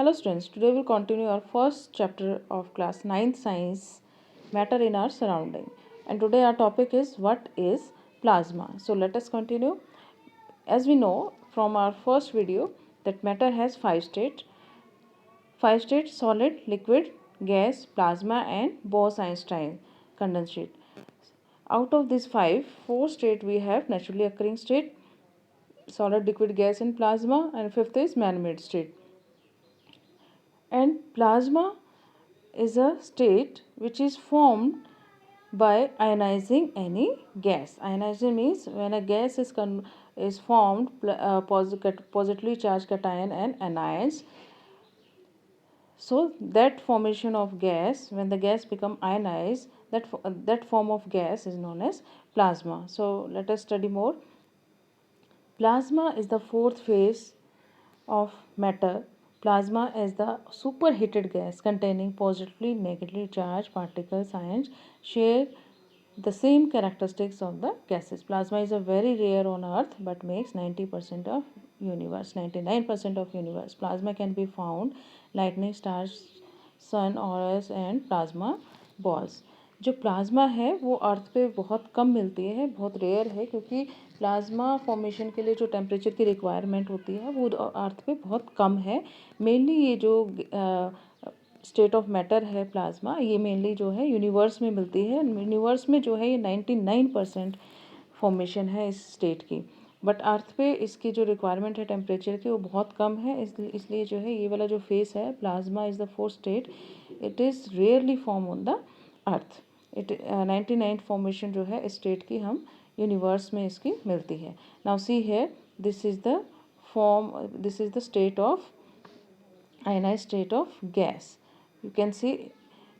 Hello students, today we'll continue our first chapter of class 9th science, matter in our surrounding. And today our topic is what is plasma. So let us continue. As we know from our first video that matter has 5 states. 5 states: solid, liquid, gas, plasma and Bose-Einstein condensate. Out of these 4 states we have naturally occurring state, solid, liquid, gas and plasma, and fifth is man-made state. And plasma is a state which is formed by ionizing any gas. Ionizing means when a gas is formed, positively charged cation and anions. So that formation of gas, when the gas become ionized, that form of gas is known as plasma. So let us study more. Plasma is the fourth phase of matter. Plasma is the superheated gas containing positively negatively charged particles. Ions share the same characteristics of the gases. Plasma is a very rare on earth but makes 90% of universe, 99% of universe. Plasma can be found lightning, stars, sun, auroras and plasma balls. जो plasma है वो अर्थ पे बहुत कम मिलती है, बहुत rare है, क्योंकि प्लाज्मा फॉर्मेशन के लिए जो टेम्परेचर की रिक्वायरमेंट होती है वो अर्थ पे बहुत कम है. मेनली ये जो स्टेट ऑफ मैटर है प्लाज्मा, ये मेनली जो है यूनिवर्स में मिलती है. यूनिवर्स में जो है ये 99% फॉर्मेशन है इस स्टेट की, बट अर्थ पे इसकी जो रिक्वायरमेंट है टेम्परेचर की वो बहुत कम है. इसलिए जो है ये वाला जो फेस है plasma is the fourth state. It is rarely form on the earth. 99 formation जो है स्टेट की हम यूनिवर्स में इसकी मिलती है. Now see here, this is the form, this is the state of ionized state of gas. You can see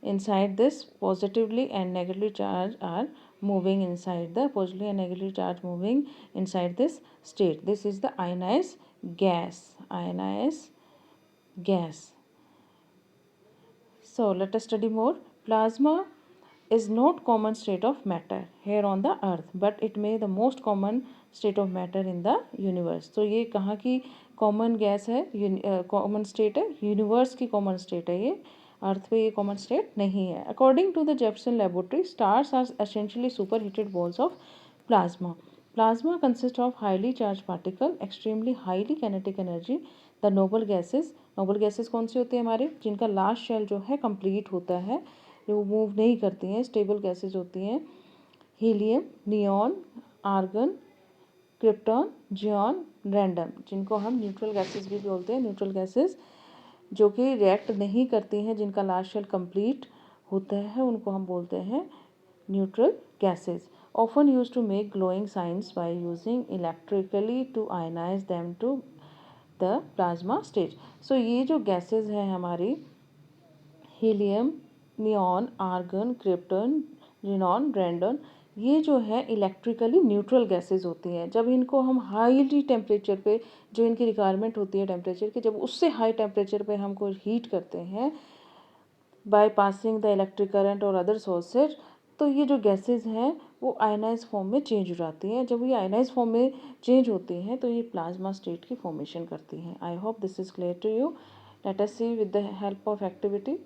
inside this positively and negatively charged are moving inside the positively and negatively charged moving inside this state. This is the ionized gas. Ionized gas. So let us study more. Plasma is not common state of matter here on the earth, but it may the most common state of matter in the universe. तो ये कहाँ की common gas है, common state है, universe की common state है. ये earth पे ये कॉमन स्टेट नहीं है. According to the Jefferson laboratory, stars are essentially super heated balls of plasma. Plasma consists of highly charged particle, extremely highly kinetic energy. The noble gases कौन से होते हैं हमारे, जिनका लास्ट शेल जो है कंप्लीट होता है, जो मूव नहीं करती हैं, स्टेबल गैसेज होती हैं. Helium, neon, argon, krypton, xenon, radon, जिनको हम न्यूट्रल गैसेज भी बोलते हैं. न्यूट्रल गैसेज जो कि रिएक्ट नहीं करती हैं, जिनका लास्ट शेल कंप्लीट होता है, उनको हम बोलते हैं neutral gases. Often used to make glowing signs by using electrically to ionize them to the plasma stage. So ये जो गैसेज हैं हमारी, helium, neon, argon, krypton, xenon, radon, ये जो है इलेक्ट्रिकली न्यूट्रल गैसेज होती हैं. जब इनको हम हाईली टेम्परेचर पे, जो इनकी रिक्वायरमेंट होती है टेम्परेचर की, जब उससे हाई टेम्परेचर पे हमको हीट करते हैं by passing the electric current और अदर सोर्सेज, तो ये जो गैसेज हैं वो आयनाइज फॉर्म में चेंज हो जाती हैं. जब ये आयनाइज फॉर्म में चेंज होती हैं तो ये प्लाज्मा स्टेट की फॉर्मेशन करती हैं. I hope this is clear to you. Let us see with the help of activity.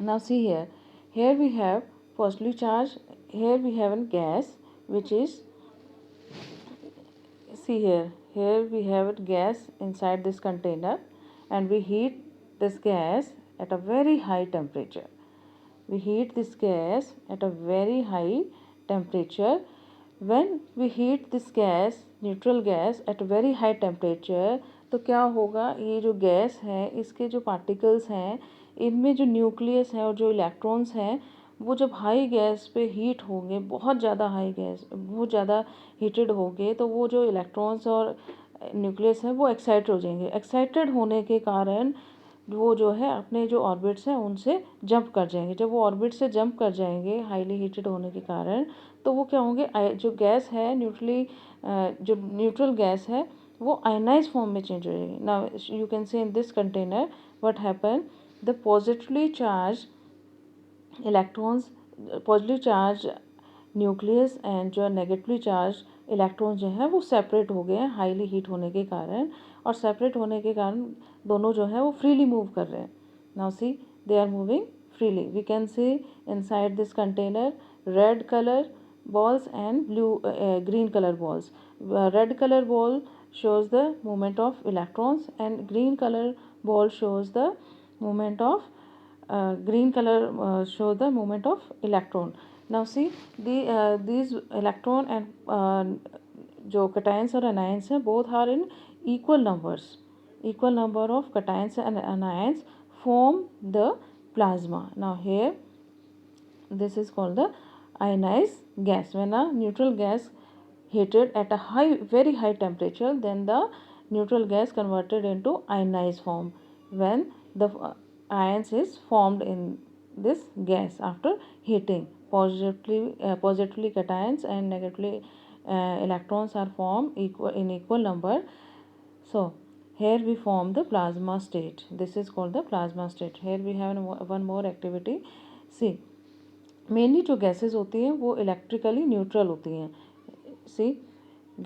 Now see here, here we have positively charged, here we have a gas which is, see here we have a gas inside this container and we heat this gas at a very high temperature. We heat this gas at a very high temperature. When we heat this gas, neutral gas at a very high temperature, तो क्या होगा, ये जो gas है इसके जो particles हैं, इनमें जो न्यूक्लियस है और जो इलेक्ट्रॉन्स हैं, वो जब हाई गैस पे हीट होंगे, बहुत ज़्यादा हाई गैस, बहुत ज़्यादा हीटेड होंगे, तो वो जो इलेक्ट्रॉन्स और न्यूक्लियस है वो एक्साइटेड हो जाएंगे. एक्साइटेड होने के कारण वो जो है अपने जो ऑर्बिट्स हैं उनसे जंप कर जाएंगे. जब वो ऑर्बिट से जंप कर जाएंगे हाईली हीटेड होने के कारण, तो वो क्या होंगे, जो गैस है जो न्यूट्रल गैस है वो आयनाइज फॉर्म में चेंज हो जाएगी. Now you can see in this container what happen, the positively charge electrons, positively charge nucleus and जो नेगेटिवली चार्ज इलेक्ट्रॉन्स जो हैं वो सेपरेट हो गए हैं हाईली हीट होने के कारण. और सेपरेट होने के कारण दोनों जो है वो फ्रीली मूव कर रहे हैं. Now see they are moving freely. We can see inside this container red color balls and green color balls. Red color ball shows the movement of electrons and green color ball shows the movement of show the movement of electron. Now see these electron and जो cations और anions हैं both are in equal numbers. Equal number of cations and anions form the plasma. Now here this is called the ionized gas. When a neutral gas heated at a very high temperature, then the neutral gas converted into ionized form when the ions is formed in this gas after heating. Positively cations and negatively electrons are formed in equal number. So here we form the plasma state. This is called the plasma state. Here we have one more activity. See, mainly जो gases होती हैं वो electrically neutral होती हैं. सी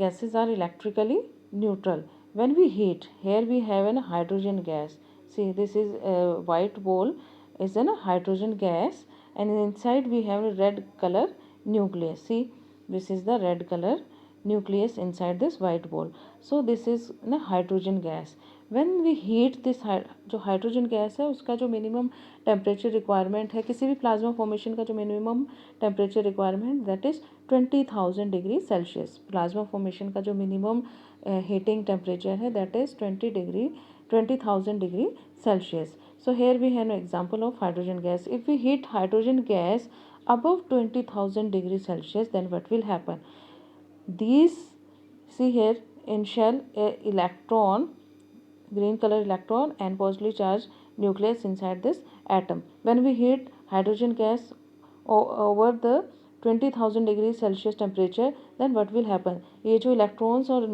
gases are electrically neutral. When we heat, here we have an hydrogen gas. See, this is a white bowl is a hydrogen gas, and inside we have a red color nucleus. See, this is the red color nucleus inside this white bowl. So this is a hydrogen gas. When we heat this जो hydrogen gas है उसका जो minimum temperature requirement है किसी भी plasma formation का जो minimum temperature requirement that is 20,000 degree Celsius. Plasma formation का जो मिनिमम हीटिंग टेम्परेचर है that is 20,000 degree Celsius. So here we have an example of hydrogen gas. If we heat hydrogen gas above 20,000 degree Celsius, then what will happen? These, see here in shell, electron, green color electron and positively charged nucleus inside this atom. When we heat hydrogen gas over the 20,000 degree Celsius temperature, then what will happen? ये जो electrons और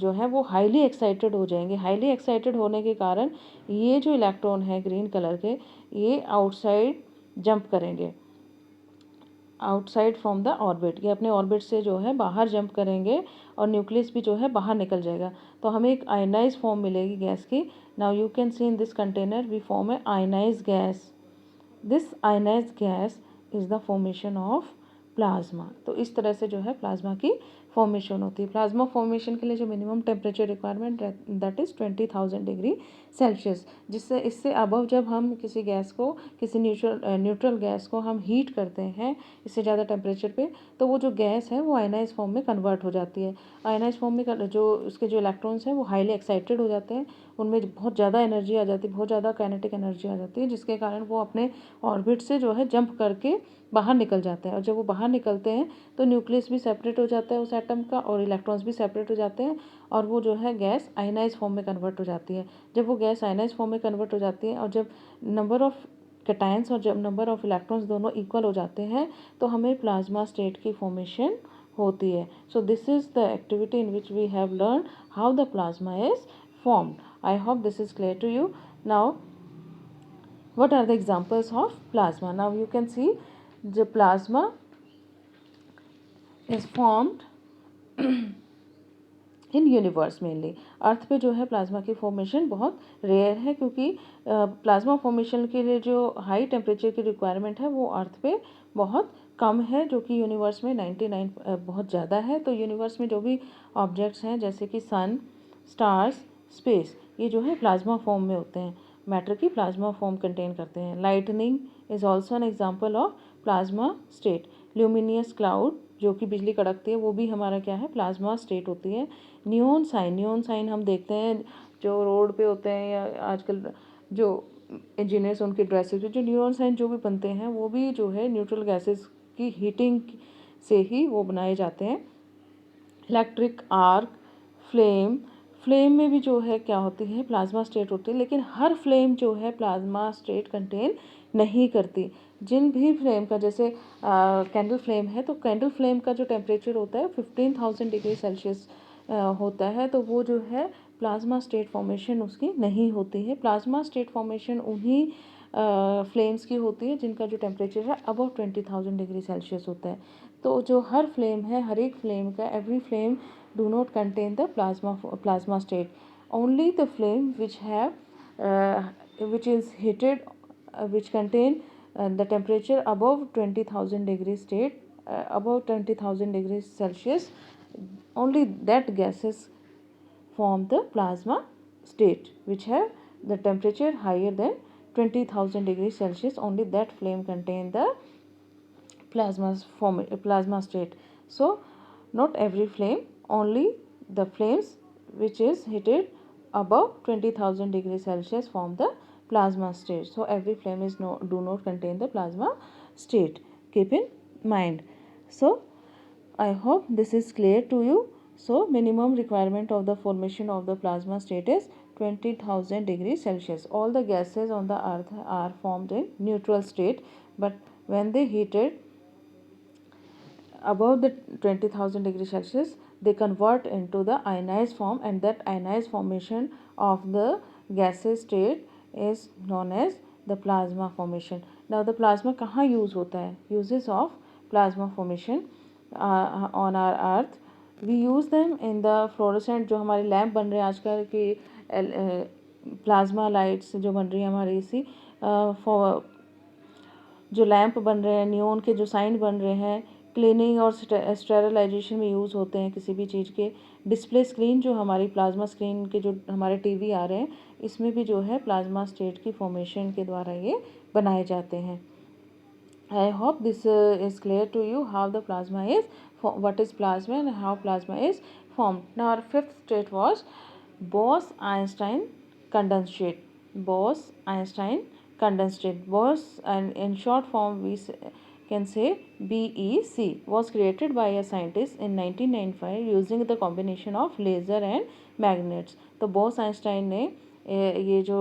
जो है वो highly excited हो जाएंगे. Highly excited होने के कारण ये जो इलेक्ट्रॉन है ग्रीन कलर के ये आउटसाइड जंप करेंगे, आउटसाइड फ्रॉम द ऑर्बिट. ये अपने ऑर्बिट से जो है बाहर जंप करेंगे और न्यूक्लियस भी जो है बाहर निकल जाएगा. तो हमें एक आयनाइज फॉर्म मिलेगी गैस की. Now you can see in this container we form a ionize gas. This ionize gas is the formation of plasma. तो इस तरह से जो है प्लाज्मा की फॉर्मेशन होती है. प्लाज्मा फॉर्मेशन के लिए जो minimum temperature requirement that is 20,000 degree Celsius. जिससे इससे अबव जब हम किसी गैस को किसी न्यूट्रल गैस को हम हीट करते हैं इससे ज़्यादा टेम्परेचर पे तो वो जो गैस है वो आयनाइज फॉर्म में कन्वर्ट हो जाती है. आयनाइज फॉर्म में जो उसके जो इलेक्ट्रॉन्स हैं वो हाईली एक्साइटेड हो जाते हैं, उनमें बहुत ज़्यादा एनर्जी आ जाती है, बहुत ज़्यादा काइनेटिक एनर्जी आ जाती है जिसके कारण वो अपने ऑर्बिट से जो है जंप करके बाहर निकल जाते हैं. और जब वो बाहर निकलते हैं तो न्यूक्लियस भी सेपरेट हो जाता है उस एटम का और इलेक्ट्रॉन्स भी सेपरेट हो जाते हैं और वो जो है गैस आयनाइज फॉर्म में कन्वर्ट हो जाती है. जब वो गैस आयनाइज फॉर्म में कन्वर्ट हो जाती है और जब नंबर ऑफ कैटायंस और जब नंबर ऑफ इलेक्ट्रॉन्स दोनों इक्वल हो जाते हैं तो हमें प्लाज्मा स्टेट की फॉर्मेशन होती है. So this is the activity in which we have learn how the plasma is formed. I hope this is clear to you. Now, what are the examples of plasma? Now you can see the plasma is formed in universe mainly. Earth पे जो है plasma की formation बहुत rare है क्योंकि plasma formation के लिए जो हाई टेम्परेचर की रिक्वायरमेंट है वो अर्थ पे बहुत कम है जो कि यूनिवर्स में 99 बहुत ज़्यादा है. तो यूनिवर्स में जो भी ऑब्जेक्ट्स हैं जैसे कि सन, स्टार्स, स्पेस, ये जो है प्लाज्मा फॉर्म में होते हैं, मैटर की प्लाज्मा फॉर्म कंटेन करते हैं. Lightning is also an example of plasma state. Luminous cloud जो कि बिजली कड़कती है वो भी हमारा क्या है प्लाज्मा स्टेट होती है. नियॉन साइन हम देखते हैं जो रोड पे होते हैं या आजकल जो इंजीनियर्स उनके ड्रेसेस पे जो नियॉन साइन जो भी बनते हैं वो भी जो है न्यूट्रल गैसेस की हीटिंग से ही वो बनाए जाते हैं. इलेक्ट्रिक आर्क, फ्लेम में भी जो है क्या होती है प्लाज्मा स्टेट होती है, लेकिन हर फ्लेम जो है प्लाज्मा स्टेट कंटेन नहीं करती. जिन भी फ्लेम का जैसे कैंडल फ्लेम है तो कैंडल फ्लेम का जो टेम्परेचर होता है 15,000 डिग्री सेल्सियस होता है तो वो जो है प्लाज्मा स्टेट फॉर्मेशन उसकी नहीं होती है. प्लाज्मा स्टेट फॉर्मेशन उन्हीं फ्लेम्स की होती है जिनका जो टेम्परेचर है अबव 20,000 डिग्री सेल्सियस होता है. तो जो हर फ्लेम है हर एक फ्लेम का every flame do not contain the plasma state. Only the flame which have which is heated, which contain the temperature above 20,000 degrees state, above 20,000 degrees Celsius, only that gases form the plasma state, which have the temperature higher than 20,000 degrees Celsius, only that flame contain the plasma state. So not every flame, only the flames which is heated above 20,000 degrees Celsius form the plasma state. So every flame is do not contain the plasma state. Keep in mind. So I hope this is clear to you. So minimum requirement of the formation of the plasma state is 20,000 degrees Celsius. All the gases on the earth are formed in neutral state, but when they heated above the 20,000 degrees Celsius, they convert into the ionized form, and that ionized formation of the gaseous state is known as the plasma formation. Now the plasma कहाँ use होता है? Uses of plasma formation on our earth. We use them in the fluorescent, जो हमारे lamp बन रहे हैं आजकल की प्लाज्मा लाइट्स जो बन रही है हमारी इसी जो लैम्प बन रहे हैं, नियॉन के जो साइन बन रहे हैं, क्लीनिंग और स्टेरिलाइजेशन में यूज़ होते हैं किसी भी चीज़ के। डिस्प्ले स्क्रीन जो हमारी प्लाज्मा स्क्रीन के जो हमारे टीवी आ रहे हैं, इसमें भी जो है प्लाज्मा स्टेट की फॉर्मेशन के द्वारा ये बनाए जाते हैं। I hope this is clear to you how the plasma is, what is plasma and how plasma is formed. Now our fifth state was Bose-Einstein condensate. Bose-Einstein condensate. Bose, and in short form we can say BEC, was created by a scientist in 1995 using the combination of laser and magnets. तो Bose-Einstein ने ये जो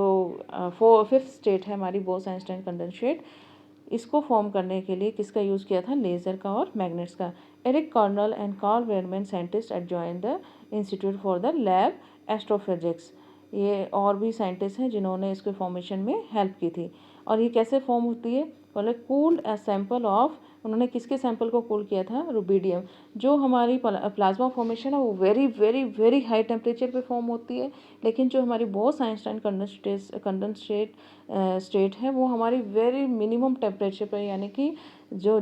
fifth state है हमारी Bose-Einstein condensate, इसको form करने के लिए किसका यूज़ किया था? लेज़र का और मैग्नेट्स का। Eric Cornell and Carl Wieman scientist at join the institute for the lab astrophysics, ये और भी साइंटिस्ट हैं जिन्होंने इसके फॉर्मेशन में हेल्प की थी। और ये कैसे फॉर्म होती है? पहले कूल्ड ए सैंपल ऑफ, उन्होंने किसके सैंपल को कूल किया था? रुबिडियम। जो हमारी प्लाज्मा फॉर्मेशन है वो very very very high temperature पे फॉर्म होती है, लेकिन जो हमारी बोस-आइंस्टाइन कंडेंसेट स्टेट है वो हमारी वेरी मिनिमम टेम्परेचर पर, यानी कि जो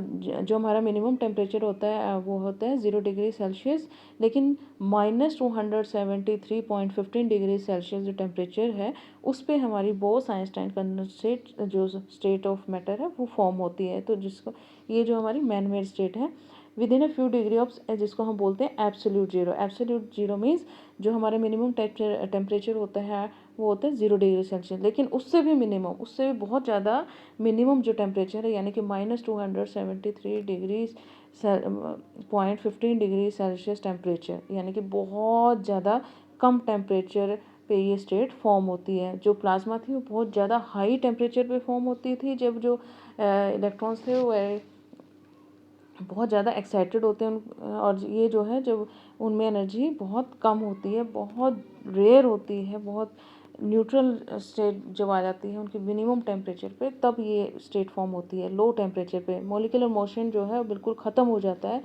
हमारा मिनिमम टेम्परेचर होता है वो होता है 0 डिग्री सेल्सियस, लेकिन -273.15 डिग्री सेल्सियस जो टेम्परेचर है उस पर हमारी बोस-आइंस्टाइन कंडेंसेट जो स्टेट ऑफ मैटर है वो फॉर्म होती है। तो जिसको ये जो हमारी मैन मेड स्टेट है with in a few degree of, जिसको हम बोलते हैं absolute zero. Absolute zero means जो हमारे मिनिमम टेम्परेचर होता है वो होता है 0 डिग्री सेल्सियस, लेकिन उससे भी मिनिमम, उससे भी बहुत ज़्यादा मिनिमम जो टेम्परेचर है यानी कि -273 डिग्री .15 डिग्री सेल्सियस टेम्परेचर, यानी कि बहुत ज़्यादा कम टेम्परेचर पे ये स्टेट फॉर्म होती है। जो प्लाज्मा थी वो बहुत ज़्यादा हाई टेम्परेचर पे फॉर्म होती थी, जब जो इलेक्ट्रॉन्स थे वो बहुत ज़्यादा एक्साइटेड होते हैं, और ये जो है जब उनमें एनर्जी बहुत कम होती है, बहुत रेयर होती है, बहुत न्यूट्रल स्टेट जब आ जाती है उनकी मिनिमम टेम्परेचर पे, तब ये स्टेट फॉर्म होती है। लो टेम्परेचर पे मॉलिक्यूलर मोशन जो है बिल्कुल ख़त्म हो जाता है,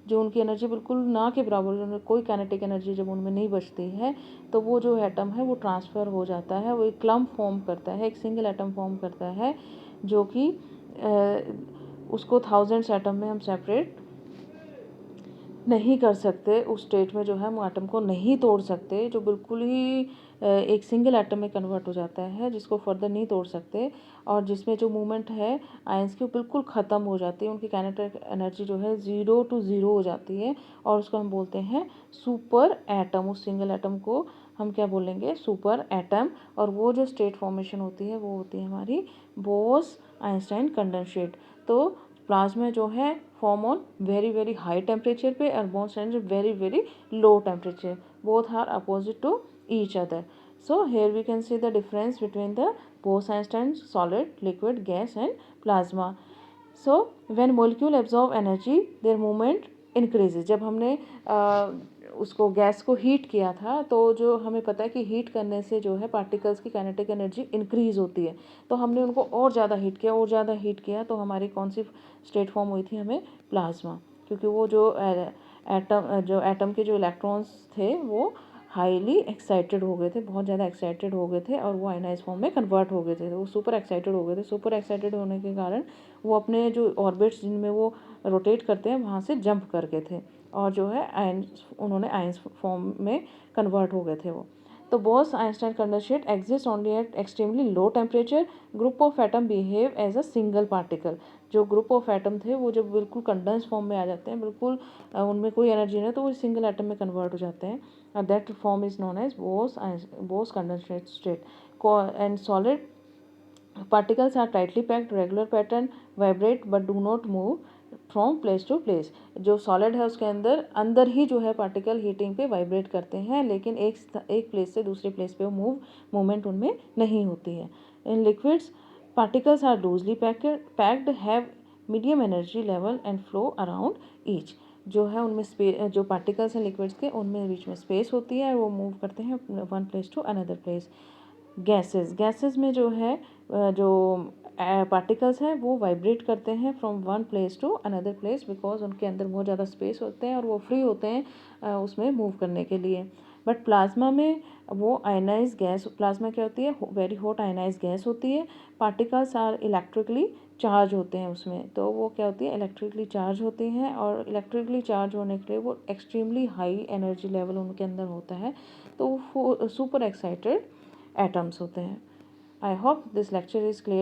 जो उनकी एनर्जी बिल्कुल ना के बराबर, कोई काइनेटिक एनर्जी जब उनमें नहीं बचती है तो वो जो एटम है वो ट्रांसफ़र हो जाता है, वो एक क्लम्प फॉर्म करता है, एक सिंगल एटम फॉर्म करता है, जो कि उसको थाउजेंड्स एटम में हम सेपरेट नहीं कर सकते। उस स्टेट में जो है हम एटम को नहीं तोड़ सकते, जो बिल्कुल ही एक सिंगल एटम में कन्वर्ट हो जाता है, जिसको फर्दर नहीं तोड़ सकते, और जिसमें जो मूवमेंट है आयंस की बिल्कुल ख़त्म हो जाती है, उनकी काइनेटिक एनर्जी जो है 0 to 0 हो जाती है, और उसको हम बोलते हैं सुपर एटम। उस सिंगल एटम को हम क्या बोलेंगे? Super atom. और वो जो स्टेट फॉर्मेशन होती है वो होती है हमारी बोस-आइंस्टाइन कंडेंसेट। तो प्लाज्मा जो है form on very very high temperature पे, और Bose Einstein very very low temperature, both are opposite to each other. So here we can see the difference between the Bose-Einstein solid, liquid, gas and plasma. So when molecule absorb energy, their movement increases. जब हमने उसको gas को heat किया था तो जो हमें पता है कि हीट करने से जो है पार्टिकल्स की काइनेटिक एनर्जी इंक्रीज होती है, तो हमने उनको और ज़्यादा हीट किया, और ज़्यादा हीट किया, तो हमारी कौन सी स्टेट फॉर्म हुई थी? हमें प्लाज्मा, क्योंकि वो जो एटम के जो इलेक्ट्रॉन्स थे वो हाईली एक्साइटेड हो गए थे, बहुत ज़्यादा एक्साइटेड हो गए थे और वो आयनाइज फॉर्म में कन्वर्ट हो गए थे। वो सुपर एक्साइटेड हो गए थे। सुपर एक्साइटेड होने के कारण वो अपने जो ऑर्बिट्स जिनमें वो रोटेट करते हैं वहाँ से जंप कर गए थे और जो है उन्होंने आयंस फॉर्म में कन्वर्ट हो गए थे वो। तो Bose-Einstein condensate exists only at extremely low temperature. Group of atom behave as a single particle. जो ग्रुप ऑफ एटम थे वो जब बिल्कुल कंडेंस फॉर्म में आ जाते हैं, बिल्कुल उनमें कोई एनर्जी नहीं, तो वो सिंगल एटम में कन्वर्ट हो जाते हैं। That form is known as Bose condensate state. And solid particles are tightly packed, regular pattern, vibrate but do not move from place to place. जो सॉलिड है उसके अंदर अंदर ही जो है पार्टिकल हीटिंग पे वाइब्रेट करते हैं, लेकिन एक प्लेस से दूसरे प्लेस पे वो मूवमेंट उनमें नहीं होती है। In liquids particles are loosely packed, have medium energy level and flow around each. जो है उनमें जो पार्टिकल्स हैं लिक्विड्स के, उनमें बीच में स्पेस होती है और वो मूव करते हैं one place to another place. Gases में जो है जो पार्टिकल्स हैं वो वाइब्रेट करते हैं from one place to another place, because उनके अंदर बहुत ज़्यादा स्पेस होते हैं और वो फ्री होते हैं उसमें मूव करने के लिए। बट प्लाज्मा में वो आयनाइज गैस, प्लाज्मा क्या होती है, वेरी हॉट आयनाइज गैस होती है। पार्टिकल्स आर इलेक्ट्रिकली चार्ज होते हैं उसमें, तो वो क्या होती है, इलेक्ट्रिकली चार्ज होती हैं और इलेक्ट्रिकली चार्ज होने के लिए वो एक्सट्रीमली हाई एनर्जी लेवल उनके अंदर होता है, तो वो सुपर एक्साइटेड एटम्स होते हैं। I hope this lecture is clear.